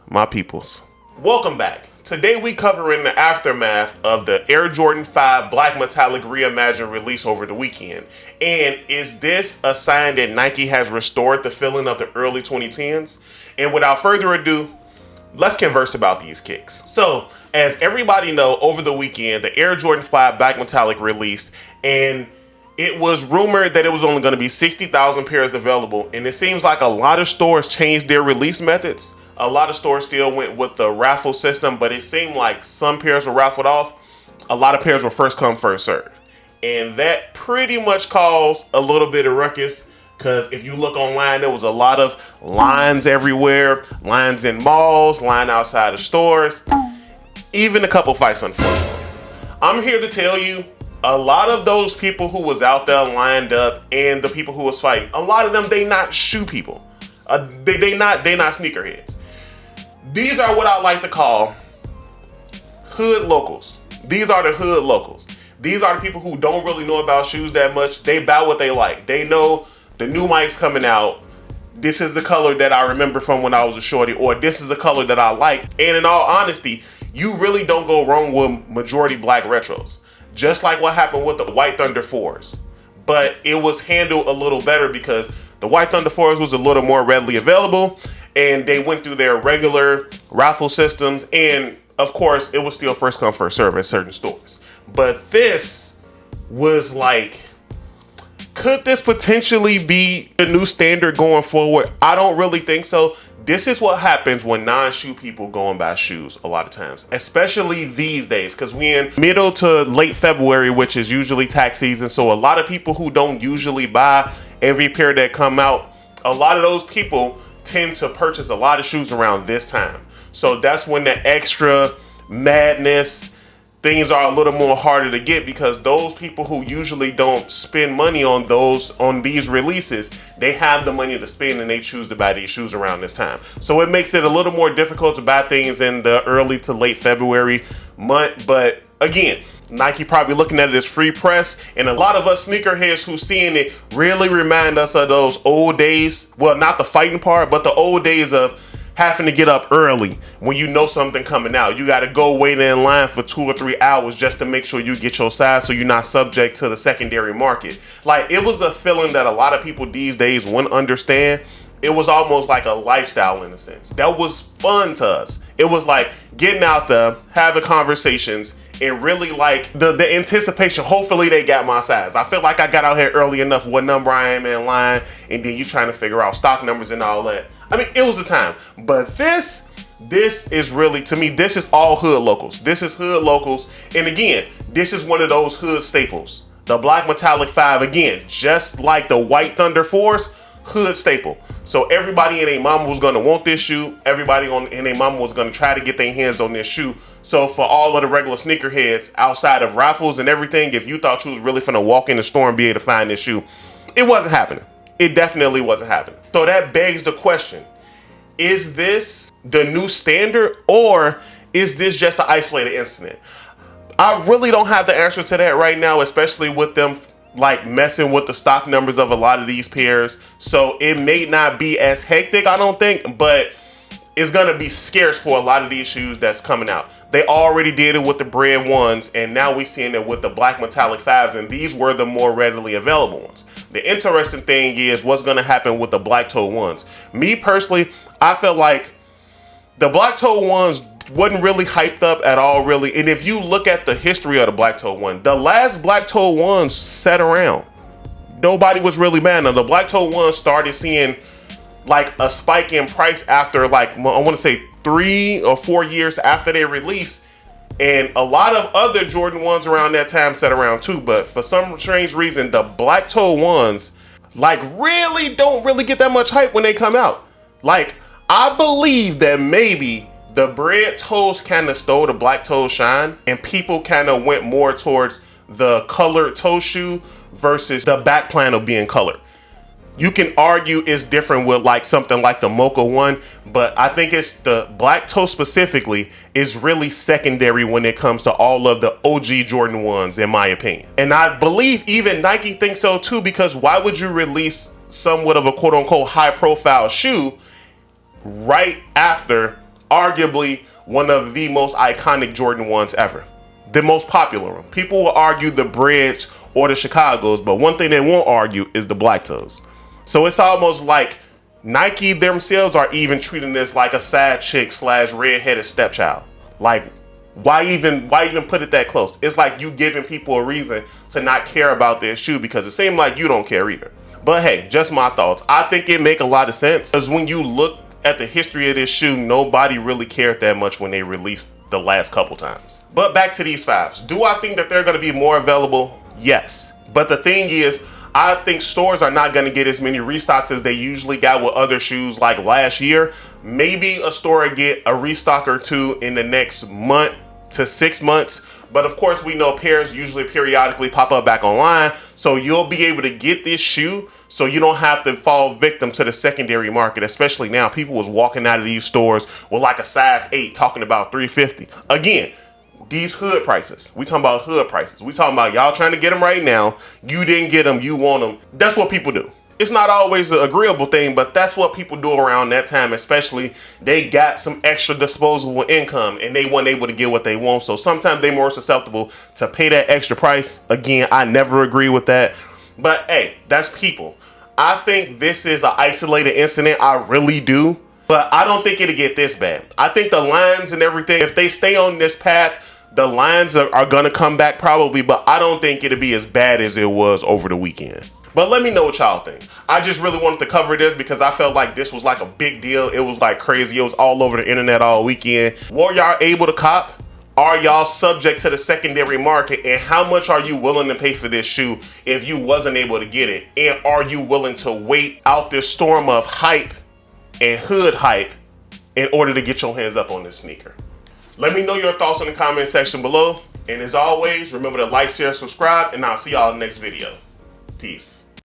My peoples. Welcome back. Today we covering the aftermath of the Air Jordan 5 Black Metallic Reimagine release over the weekend. And is this a sign that Nike has restored the feeling of the early 2010s? And without further ado, let's converse about these kicks. So, as everybody know, over the weekend, the Air Jordan 5 Black Metallic released, and it was rumored that it was only going to be 60,000 pairs available, and it seems like a lot of stores changed their release methods. A lot of stores still went with the raffle system, but it seemed like some pairs were raffled off. A lot of pairs were first come, first serve. And that pretty much caused a little bit of ruckus, because if you look online, there was a lot of lines everywhere, lines in malls, line outside of stores, even a couple fights, unfortunately. I'm here to tell you, a lot of those people who was out there lined up and the people who was fighting, a lot of them, they not shoe people. They not sneakerheads. These are what I like to call hood locals. These are the hood locals. These are the people who don't really know about shoes that much. They buy what they like. They know the new mics coming out. This is the color that I remember from when I was a shorty, or this is the color that I like. And in all honesty, you really don't go wrong with majority black retros. Just like what happened with the White Thunder 4s. But it was handled a little better because the White Thunder 4s was a little more readily available, and they went through their regular raffle systems, and of course it was still first come, first serve at certain stores. But this was like, could this potentially be the new standard going forward? I don't really think so. This is what happens when non-shoe people go and buy shoes a lot of times, especially these days, because we in middle to late February, which is usually tax season. So a lot of people who don't usually buy every pair that come out, a lot of those people tend to purchase a lot of shoes around this time. So that's when the extra madness, things are a little more harder to get, because those people who usually don't spend money on these releases, they have the money to spend and they choose to buy these shoes around this time. So it makes it a little more difficult to buy things in the early to late February month. But again, Nike probably looking at it as free press, and a lot of us sneakerheads who seeing it really remind us of those old days. Well, not the fighting part, but the old days of having to get up early when you know something coming out. You got to go wait in line for 2 or 3 hours just to make sure you get your size, so you're not subject to the secondary market. Like, it was a feeling that a lot of people these days wouldn't understand. It was almost like a lifestyle in a sense. That was fun to us. It was like getting out there, having conversations, and really like the anticipation. Hopefully they got my size. I feel like I got out here early enough what number I am in line, and then you trying to figure out stock numbers and all that. I mean, it was a time. But this is really, to me, this is all hood locals. This is hood locals. And again, this is one of those hood staples. The Black Metallic 5, again, just like the White Thunder 4s, hood staple. So everybody and their mama was going to want this shoe. Everybody and their mama was going to try to get their hands on this shoe. So for all of the regular sneakerheads outside of raffles and everything, if you thought you was really finna walk in the store and be able to find this shoe, it wasn't happening. It definitely wasn't happening. So that begs the question, is this the new standard, or is this just an isolated incident? I really don't have the answer to that right now, especially with them like messing with the stock numbers of a lot of these pairs. So it may not be as hectic, I don't think, but it's gonna be scarce for a lot of these shoes that's coming out. They already did it with the Bread 1s, and now we're seeing it with the Black Metallic 5s, and these were the more readily available ones. The interesting thing is what's going to happen with the Black Toe 1s. Me personally, I felt like the Black Toe 1s wasn't really hyped up at all, really. And if you look at the history of the Black Toe 1, the last Black Toe 1s sat around. Nobody was really mad. Now, the Black Toe 1s started seeing like a spike in price after, like, I want to say 3 or 4 years after they released. And a lot of other Jordan 1s around that time sat around too. But for some strange reason, the Black Toe 1s like really don't really get that much hype when they come out. Like, I believe that maybe the Bread toes kind of stole the Black Toe shine, and people kind of went more towards the colored toe shoe versus the back panel being colored. You can argue it's different with like something like the Mocha 1, but I think it's the Black Toe specifically is really secondary when it comes to all of the OG Jordan 1s, in my opinion. And I believe even Nike thinks so too, because why would you release somewhat of a quote unquote high profile shoe right after arguably one of the most iconic Jordan 1s ever. The most popular one. People will argue the Bridge or the Chicagos, but one thing they won't argue is the Black Toes. So it's almost like Nike themselves are even treating this like a side chick / redheaded stepchild. Like, why even put it that close? It's like you giving people a reason to not care about their shoe because it seems like you don't care either. But hey, just my thoughts. I think it make a lot of sense because when you look at the history of this shoe, nobody really cared that much when they released the last couple times. But back to these 5s. Do I think that they're going to be more available? Yes. But the thing is, I think stores are not going to get as many restocks as they usually got with other shoes like last year. Maybe a store will get a restock or two in the next month to 6 months. But of course, we know pairs usually periodically pop up back online. So you'll be able to get this shoe so you don't have to fall victim to the secondary market, especially now. People was walking out of these stores with like a size 8 talking about $350. Again, these hood prices. We talking about hood prices. We talking about y'all trying to get them right now. You didn't get them. You want them. That's what people do. It's not always an agreeable thing, but that's what people do around that time, especially they got some extra disposable income and they weren't able to get what they want. So sometimes they're more susceptible to pay that extra price. Again, I never agree with that. But hey, that's people. I think this is an isolated incident. I really do. But I don't think it'll get this bad. I think the lines and everything, if they stay on this path, the lines are going to come back probably. But I don't think it'll be as bad as it was over the weekend. But let me know what y'all think. I just really wanted to cover this because I felt like this was like a big deal. It was like crazy. It was all over the internet all weekend. Were y'all able to cop? Are y'all subject to the secondary market? And how much are you willing to pay for this shoe if you wasn't able to get it? And are you willing to wait out this storm of hype and hood hype in order to get your hands up on this sneaker? Let me know your thoughts in the comment section below. And as always, remember to like, share, subscribe, and I'll see y'all in the next video. Peace.